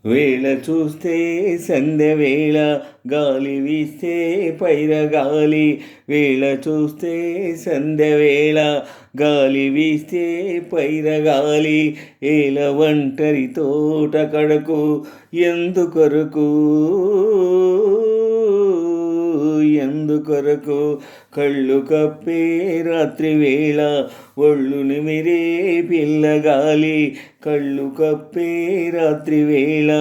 వేళ చూస్తే సంధ్యవేళ గాలి వీస్తే పైరగాలి. వేళ చూస్తే సంధ్యవేళ గాలి వీస్తే పైరగాలి. ఏల ఒంటరి తోట కడకు ఎందుకొరకు ఎందుకొరకు కళ్ళు కప్పే రాత్రి వేళ ఒళ్ళు నిమిరే పిల్లగాలి. కళ్ళు కప్పే రాత్రి వేళ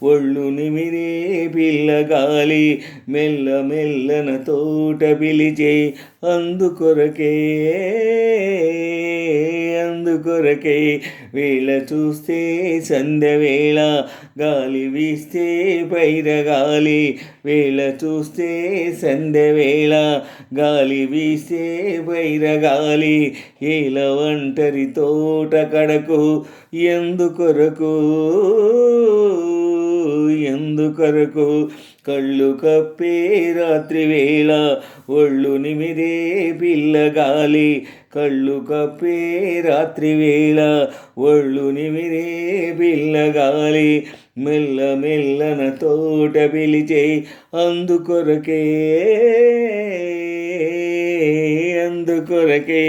ఒళ్ళు నిమిరే పిల్లగాలి. మెల్ల మెల్లన తోట పిలిచే అందుకొరకే అందుకొరకే. వేళ చూస్తే సంధ్యవేళ గాలి వీస్తే పైరగాలి. వేళ చూస్తే సంధ్యవేళ గాలి వీస్తే పైరగాలి. ఏల ఒంటరి తోట కడకు ఎందుకొరకు ఎందుకొరకు కళ్ళు కప్పే రాత్రి వేళ ఒళ్ళు నిమిరే పిల్లగాలి. కళ్ళు కప్పే రాత్రి వేళ ఒళ్ళు నిమిరే పిల్లగాలి. మెల్ల మెల్లన తోట పిలిచే అందుకొరకే అందుకొరకే.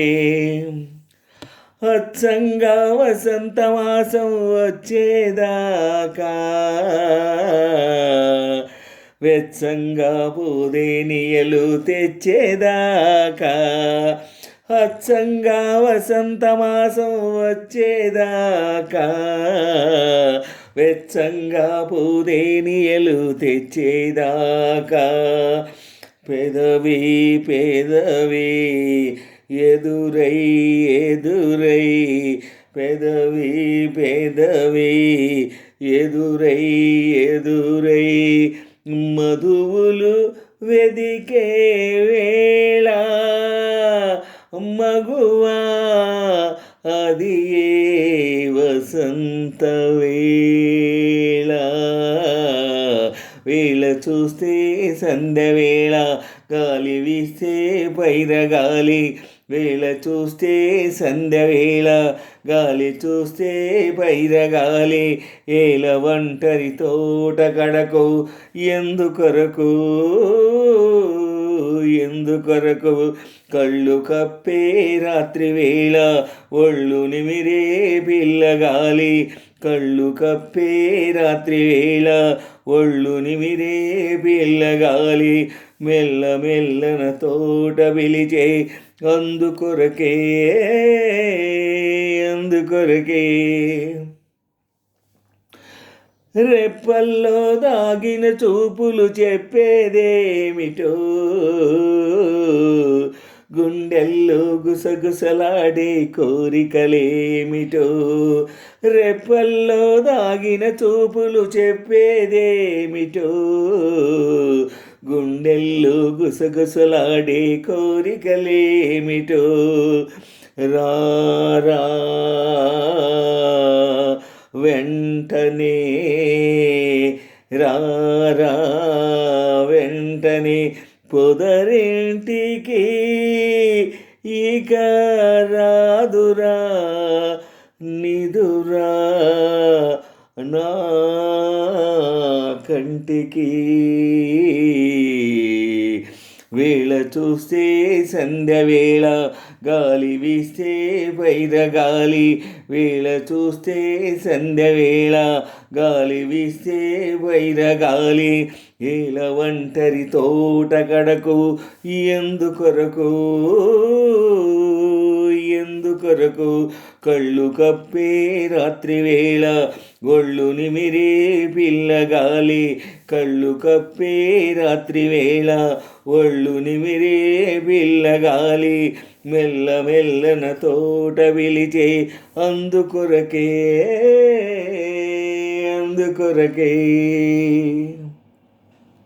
అచ్చంగా వసంతమాసం వచ్చేదాకా వెచ్చంగా పూదేనియలు తెచ్చేదాకా. అచ్చంగా వసంతమాసం వచ్చేదాకా వెచ్చంగా పూదేనియలు తెచ్చేదాకా. పెదవి పెదవి ఎదురై ఎదురై పెదవి పెదవి ఎదురై ఎదురై మధువులు వెదికే వేళ మగువా అది ఏ వసంత వేళ. వేళ చూస్తే సంధ్యవేళ గాలి వీస్తే పైరగాలి. వేళ చూస్తే సంధ్యవేళ గాలి చూస్తే పైరగాలి. ఏల ఒంటరి తోట కడకు ఎందుకొరకు ఎందుకొరకు కళ్ళు కప్పే రాత్రి వేళ ఒళ్ళు నిమిరే పిల్లగాలి. కళ్ళు కప్పే రాత్రి వేళ ఒళ్ళు నిమిరే పిల్లగాలి. మెల్ల మెల్లన తోట పిలిచే అందుకొరకే అందుకొరకే. రెప్పల్లో దాగిన చూపులు చెప్పేదేమిటో గుండెల్లో గుసగుసలాడే కోరికలేమిటో. రెప్పల్లో దాగిన చూపులు చెప్పేదేమిటో గుండెల్లో గుసగుసలాడే కోరికలేమిటో. రారా వెంటనే రారా వెంటనే పొదరింటికి ఇక రాదురా నిదురా నా కంటికి. వేళ చూస్తే సంధ్యవేళ గాలి వీస్తే పైరగాలి. వేళ చూస్తే సంధ్యవేళ గాలి వీస్తే పైరగాలి. ఏల ఒంటరి తోట కడకు ఎందుకొరకు ఎందుకొరకు కళ్ళు కప్పే రాత్రి వేళ ఒళ్ళు నిమిరే పిల్లగాలి. కళ్ళు కప్పే రాత్రి వేళ ఒళ్ళు నిమిరే పిల్లగాలి. మెల్ల మెల్లన తోట పిలిచే అందుకొరకే అందుకొరకే.